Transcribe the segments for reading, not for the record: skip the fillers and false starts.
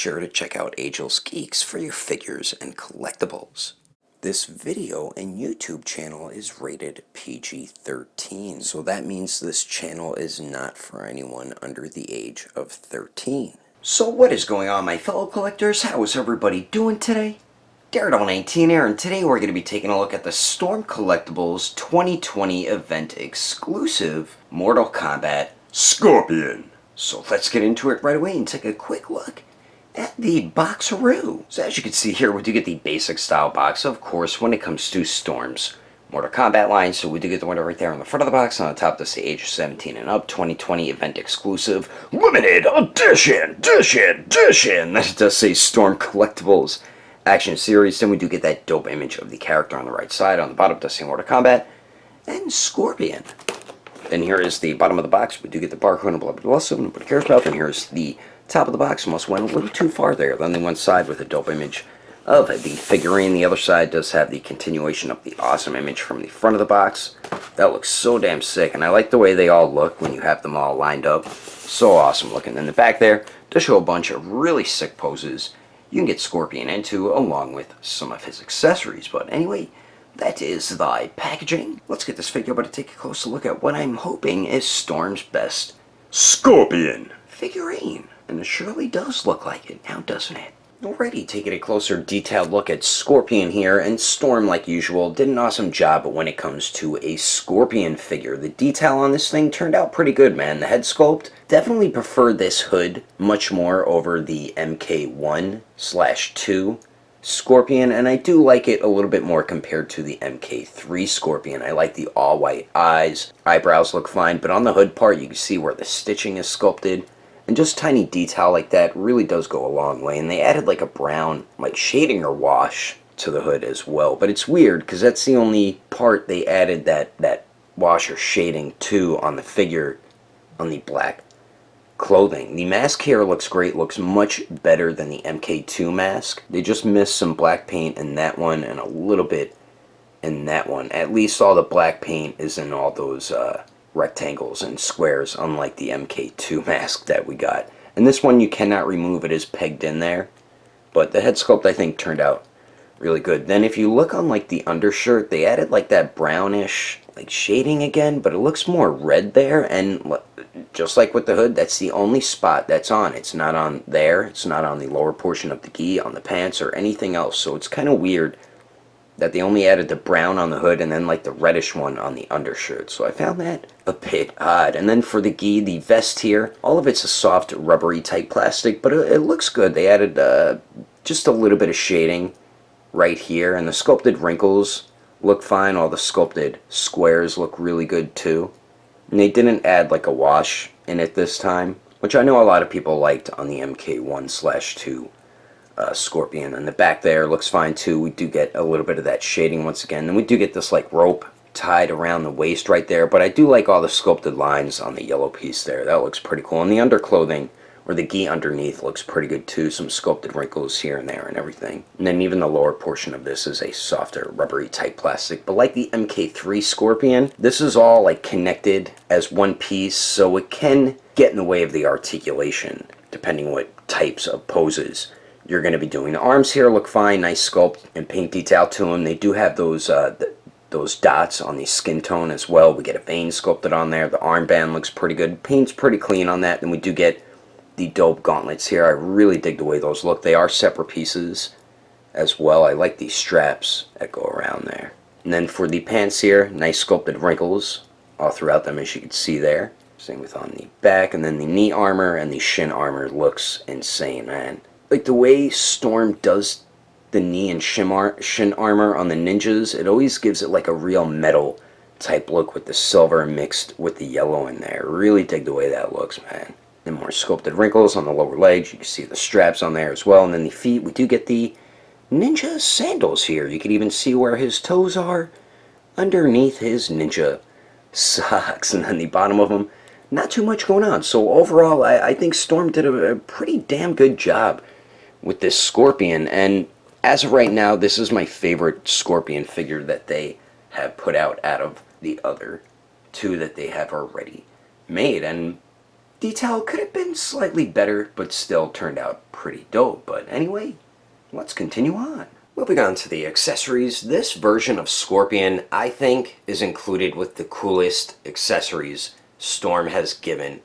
sure to check out Agelessgeeks for your figures and collectibles. This video and YouTube channel is rated PG-13, so that means this channel is not for anyone under the age of 13. So what is going on, my fellow collectors? How is everybody doing today? Daredevil19 here, and today we're going to be taking a look at the Storm Collectibles 2020 event exclusive Mortal Kombat Scorpion. So let's get into it right away and take a quick look at the boxaroo. So as you can see here, we do get the basic style box, of course, when it comes to Storm's Mortal Kombat line. So we do get the winner right there on the front of the box. On the top, to say age 17 and up, 2020 event exclusive, limited edition. That does say Storm Collectibles Action Series. Then we do get that dope image of the character on the right side. On the bottom, does say Mortal Kombat and Scorpion. Then here is the bottom of the box. We do get the barcode and blah blah blah, so nobody cares about. Then here's the top of the box. Almost went a little too far there. Then the one side with a dope image of the figurine. The other side does have the continuation of the awesome image from the front of the box. That looks so damn sick, and I like the way they all look when you have them all lined up. So awesome looking. In the back there does show a bunch of really sick poses you can get Scorpion into, along with some of his accessories. But anyway, that is the packaging. Let's get this figure, but to take a closer look at what I'm hoping is Storm's best Scorpion figurine. And it surely does look like it, now doesn't it? Alrighty, taking a closer detailed look at Scorpion here, and Storm, like usual, did an awesome job when it comes to a Scorpion figure. The detail on this thing turned out pretty good, man. The head sculpt, definitely preferred this hood much more over the MK1/2 Scorpion, and I do like it a little bit more compared to the MK3 Scorpion. I like the all-white eyes. Eyebrows look fine, but on the hood part, you can see where the stitching is sculpted. And just tiny detail like that really does go a long way. And they added like a brown, like shading or wash to the hood as well. But it's weird because that's the only part they added that wash or shading to on the figure, on the black clothing. The mask here looks great, looks much better than the MK2 mask. They just missed some black paint in that one and a little bit in that one. At least all the black paint is in all those rectangles and squares, unlike the MK2 mask that we got. And this one you cannot remove, it is pegged in there. But the head sculpt I think turned out really good. Then if you look on like the undershirt, they added like that brownish like shading again, but it looks more red there, and just like with the hood, that's the only spot that's on. It's not on there, it's not on the lower portion of the gi, on the pants, or anything else. So it's kind of weird that they only added the brown on the hood and then like the reddish one on the undershirt. So I found that a bit odd. And then for the gi, the vest here, all of it's a soft rubbery type plastic, but it looks good. They added just a little bit of shading right here, and the sculpted wrinkles look fine. All the sculpted squares look really good too. And they didn't add like a wash in it this time, which I know a lot of people liked on the MK1/2 Scorpion. And the back there looks fine too. We do get a little bit of that shading once again. And we do get this like rope tied around the waist right there. But I do like all the sculpted lines on the yellow piece there. That looks pretty cool. And the underclothing, or the gi underneath, looks pretty good too. Some sculpted wrinkles here and there and everything. And then even the lower portion of this is a softer rubbery type plastic. But like the MK3 Scorpion, this is all like connected as one piece, so it can get in the way of the articulation depending what types of poses you're going to be doing. The arms here look fine, nice sculpt and paint detail to them. They do have those dots on the skin tone as well. We get a vein sculpted on there. The armband looks pretty good. Paint's pretty clean on that. And we do get the dope gauntlets here. I really dig the way those look. They are separate pieces as well. I like these straps that go around there. And then for the pants here, nice sculpted wrinkles all throughout them, as you can see there. Same with on the back. And then the knee armor and the shin armor looks insane, man. Like the way Storm does the knee and shin armor on the ninjas, it always gives it like a real metal type look with the silver mixed with the yellow in there. Really dig the way that looks, man. And more sculpted wrinkles on the lower legs. You can see the straps on there as well. And then the feet, we do get the ninja sandals here. You can even see where his toes are underneath his ninja socks. And then the bottom of them, not too much going on. So overall, I think Storm did a pretty damn good job with this Scorpion. And as of right now, this is my favorite Scorpion figure that they have put out of the other two that they have already made. And detail could have been slightly better, but still turned out pretty dope. But anyway, let's continue on. Moving on to the accessories, this version of Scorpion, I think, is included with the coolest accessories Storm has given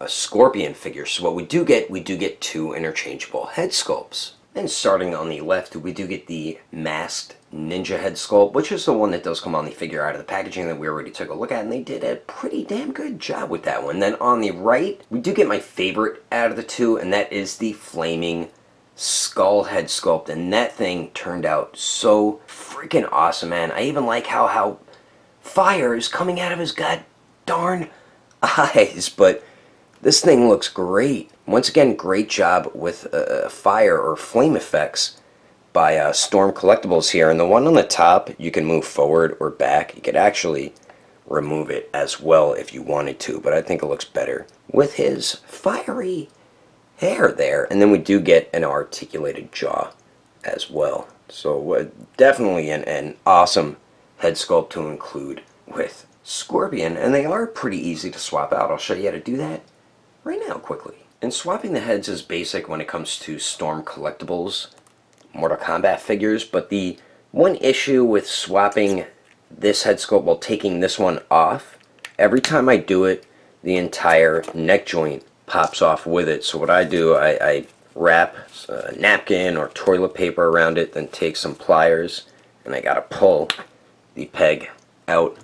a Scorpion figure. So what we do get two interchangeable head sculpts. And starting on the left, we do get the masked ninja head sculpt, which is the one that does come on the figure out of the packaging that we already took a look at, and they did a pretty damn good job with that one. Then on the right, we do get my favorite out of the two, and that is the flaming skull head sculpt, and that thing turned out so freaking awesome, man. I even like how fire is coming out of his god darn eyes, but this thing looks great. Once again, great job with fire or flame effects by Storm Collectibles here. And the one on the top, you can move forward or back. You could actually remove it as well if you wanted to, but I think it looks better with his fiery hair there. And then we do get an articulated jaw as well. So definitely an awesome head sculpt to include with Scorpion. And they are pretty easy to swap out. I'll show you how to do that right now quickly. And swapping the heads is basic when it comes to Storm Collectibles Mortal Kombat figures, but the one issue with swapping this head sculpt while taking this one off, every time I do it, the entire neck joint pops off with it. So what I do, I wrap a napkin or toilet paper around it, then take some pliers, and I gotta pull the peg out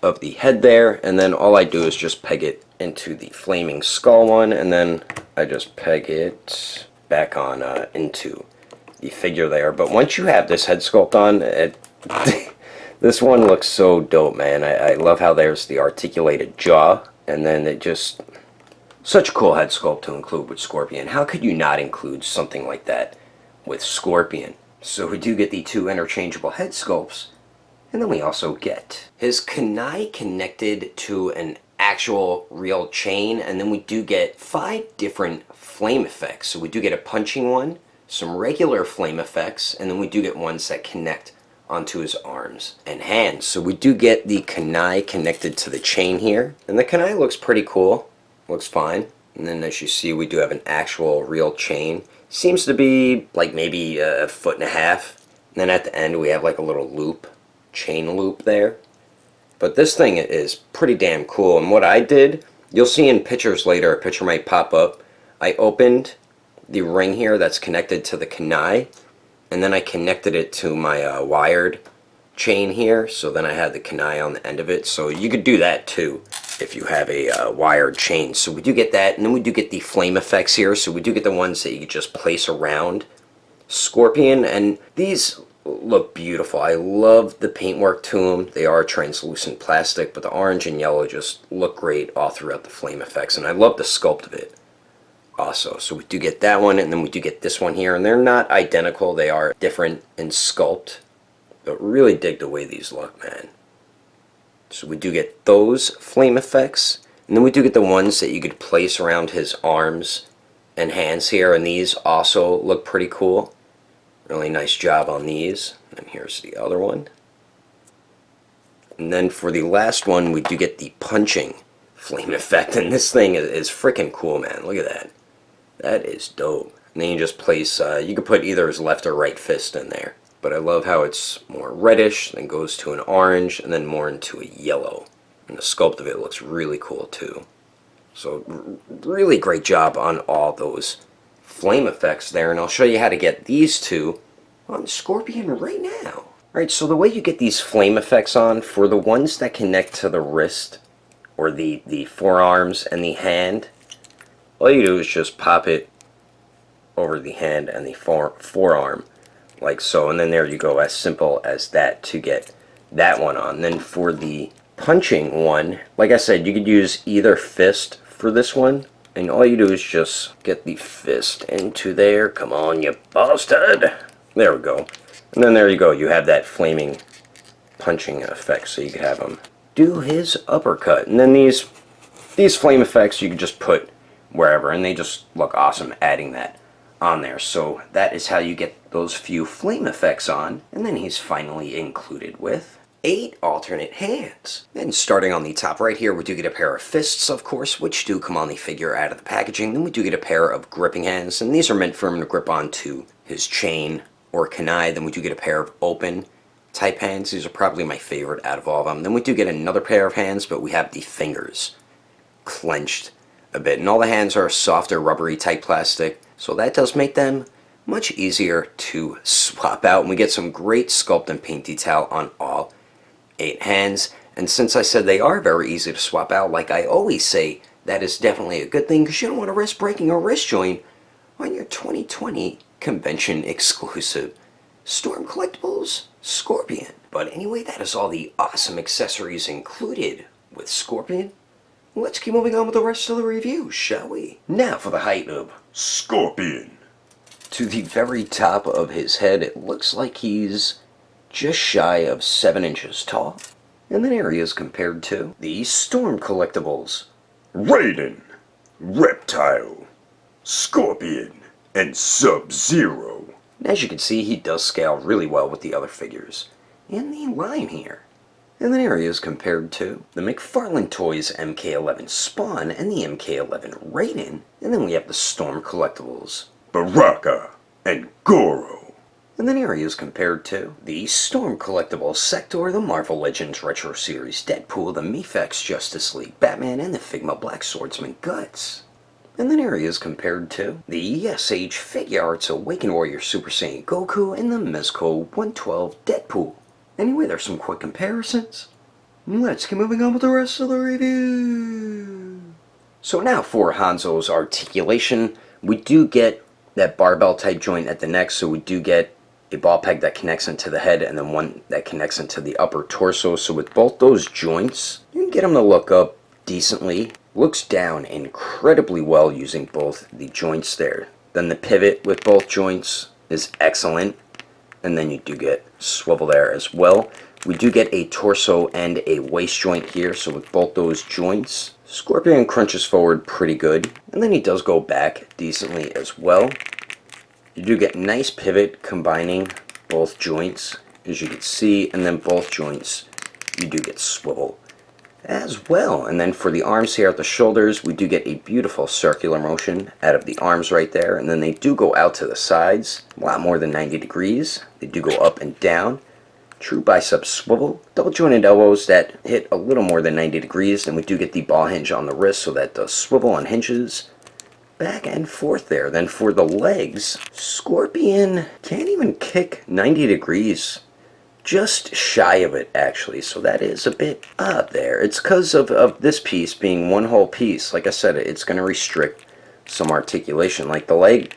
of the head there, and then all I do is just peg it into the flaming skull one, and then I just peg it back on into the figure there. But once you have this head sculpt on, this one looks so dope, man. I love how there's the articulated jaw, and then it just such a cool head sculpt to include with Scorpion. How could you not include something like that with Scorpion? So we do get the two interchangeable head sculpts, and then we also get his kunai connected to an actual real chain, and then we do get 5 different flame effects. So we do get a punching one, some regular flame effects, and then we do get ones that connect onto his arms and hands. So we do get the kunai connected to the chain here, and the kunai looks pretty cool, looks fine. And then as you see, we do have an actual real chain. Seems to be like maybe 1.5 feet. And then at the end we have like a little loop, chain loop there. But this thing is pretty damn cool, and what I did, you'll see in pictures later, a picture might pop up, I opened the ring here that's connected to the kunai, and then I connected it to my wired chain here, so then I had the kunai on the end of it. So you could do that too if you have a wired chain. So we do get that, and then we do get the flame effects here, so we do get the ones that you could just place around Scorpion, and these look beautiful. I love the paintwork to them. They are translucent plastic, but the orange and yellow just look great all throughout the flame effects, and I love the sculpt of it also. So we do get that one, and then we do get this one here, and they're not identical. They are different in sculpt, but really dig the way these look, man. So we do get those flame effects, and then we do get the ones that you could place around his arms and hands here, and these also look pretty cool. Really nice job on these. And here's the other one. And then for the last one, we do get the punching flame effect, and this thing is freaking cool, man. Look at that. That is dope. And then you just place, you could put either his left or right fist in there. But I love how it's more reddish, then goes to an orange, and then more into a yellow. And the sculpt of it looks really cool too. So really great job on all those flame effects there, and I'll show you how to get these two on Scorpion right now. Alright, so the way you get these flame effects on, for the ones that connect to the wrist, or the forearms and the hand, all you do is just pop it over the hand and the forearm, like so, and then there you go, as simple as that to get that one on. Then for the punching one, like I said, you could use either fist for this one, and all you do is just get the fist into there. Come on, you bastard! There we go. And then there you go. You have that flaming punching effect, so you can have him do his uppercut. And then these flame effects you can just put wherever, and they just look awesome adding that on there. So that is how you get those few flame effects on. And then he's finally included with 8 alternate hands. And starting on the top right here, we do get a pair of fists, of course, which do come on the figure out of the packaging. Then we do get a pair of gripping hands, and these are meant for him to grip onto his chain or kunai. Then we do get a pair of open type hands. These are probably my favorite out of all of them. Then we do get another pair of hands, but we have the fingers clenched a bit. And all the hands are softer, rubbery type plastic, so that does make them much easier to swap out. And we get some great sculpt and paint detail on all 8 hands. And since I said they are very easy to swap out, like I always say, that is definitely a good thing, because you don't want to risk breaking a wrist joint on your 2020 convention exclusive Storm Collectibles Scorpion. But anyway, that is all the awesome accessories included with Scorpion. Let's keep moving on with the rest of the review, shall we? Now for the height of Scorpion. To the very top of his head, it looks like he's just shy of 7 inches tall. And then here he is compared to the Storm Collectibles Raiden, Reptile, Scorpion, and Sub-Zero. As you can see, he does scale really well with the other figures in the line here. And then here he is compared to the McFarlane Toys MK11 Spawn and the MK11 Raiden. And then we have the Storm Collectibles Baraka and Goro. And then here he is compared to the Storm Collectibles Sector, the Marvel Legends Retro Series Deadpool, the Mephix Justice League Batman, and the Figma Black Swordsman Guts. And then here he is compared to the SH Figuarts Awakened Warrior Super Saiyan Goku and the Mezco 112 Deadpool. Anyway, there's some quick comparisons. Let's keep moving on with the rest of the review. So now for Hanzo's articulation, we do get that barbell type joint at the neck, so we do get a ball peg that connects into the head and then one that connects into the upper torso. So with both those joints, you can get him to look up decently. Looks down incredibly well using both the joints there. Then the pivot with both joints is excellent. And then you do get swivel there as well. We do get a torso and a waist joint here, so with both those joints, Scorpion crunches forward pretty good. And then he does go back decently as well. You do get nice pivot combining both joints, as you can see, and then both joints you do get swivel as well. And then for the arms here at the shoulders, we do get a beautiful circular motion out of the arms right there, and then they do go out to the sides a lot more than 90 degrees. They do go up and down. True bicep swivel. Double jointed elbows that hit a little more than 90 degrees, and we do get the ball hinge on the wrist, so that does swivel on hinges back and forth there. Then for the legs, Scorpion can't even kick 90 degrees. Just shy of it, actually, so that is a bit odd there. It's because of this piece being one whole piece. Like I said, it's going to restrict some articulation. Like the leg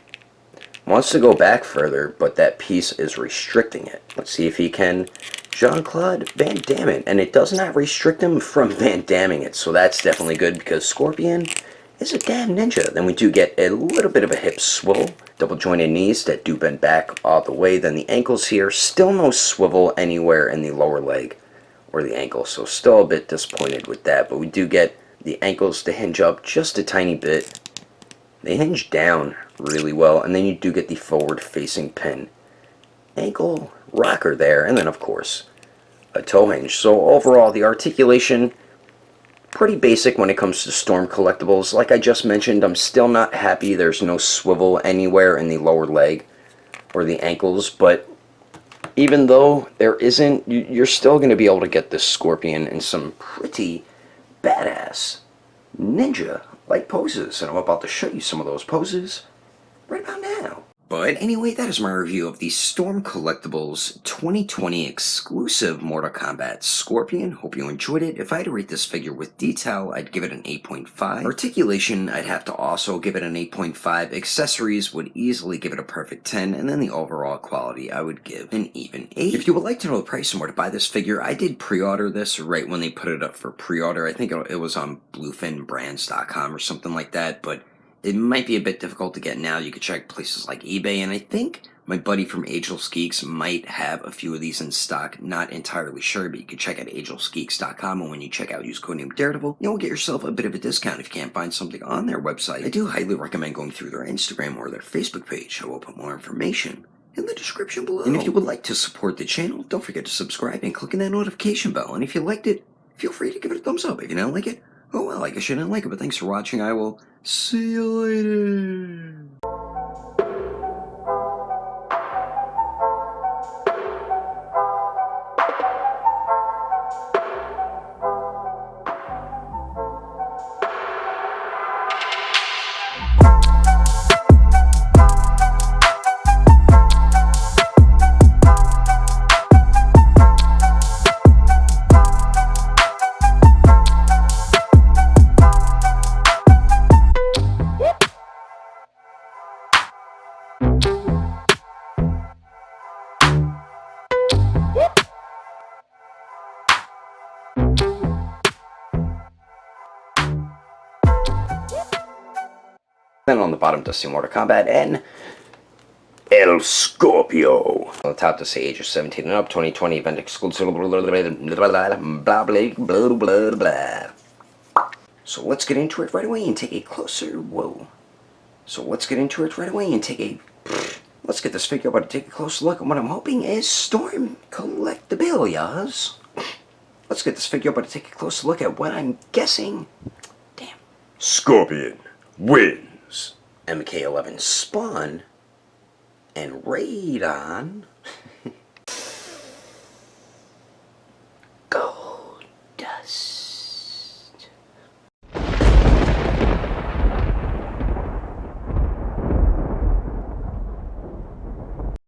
wants to go back further, but that piece is restricting it. Let's see if he can Jean-Claude Van Damme it, and it does not restrict him from Van Damming it, so that's definitely good because Scorpion is a damn ninja. Then we do get a little bit of a hip swivel, double jointed knees that do bend back all the way. Then the ankles here, still no swivel anywhere in the lower leg or the ankle, so still a bit disappointed with that. But we do get the ankles to hinge up just a tiny bit. They hinge down really well, and then you do get the forward facing pin ankle rocker there, and then of course a toe hinge. So overall, the articulation pretty basic when it comes to Storm Collectibles. Like I just mentioned, I'm still not happy there's no swivel anywhere in the lower leg or the ankles, but even though there isn't, you're still going to be able to get this Scorpion in some pretty badass ninja-like poses, and I'm about to show you some of those poses right about now. But anyway, that is my review of the Storm Collectibles 2020 exclusive Mortal Kombat Scorpion. Hope you enjoyed it. If I had to rate this figure with detail, I'd give it an 8.5. Articulation, I'd have to also give it an 8.5. Accessories would easily give it a perfect 10. And then the overall quality, I would give an even 8. If you would like to know the price and where to buy this figure, I did pre-order this right when they put it up for pre-order. I think it was on bluefinbrands.com or something like that, but it might be a bit difficult to get now. You could check places like eBay, and I think my buddy from Agelessgeeks might have a few of these in stock. Not entirely sure, but you can check out Agelessgeeks.com, and when you check out, use codename Daredevil, you'll get yourself a bit of a discount if you can't find something on their website. I do highly recommend going through their Instagram or their Facebook page. I will put more information in the description below. And if you would like to support the channel, don't forget to subscribe and click on that notification bell. And if you liked it, feel free to give it a thumbs up. If you didn't like it, oh well, I guess you didn't like it. But thanks for watching. I will see you later. Then on the bottom to see Mortal Kombat and El Scorpio. On the top to say ages 17 and up, 2020 event exclusive, blah blah blah blah blah blah. So let's get into it right away and take a closer, let's get this figure up and take a closer look at what I'm hoping is Storm Collectibles. Let's get this figure up and take a closer look at what I'm guessing. Damn. Scorpion wins. MK11 Spawn and Raidon. Gold Dust.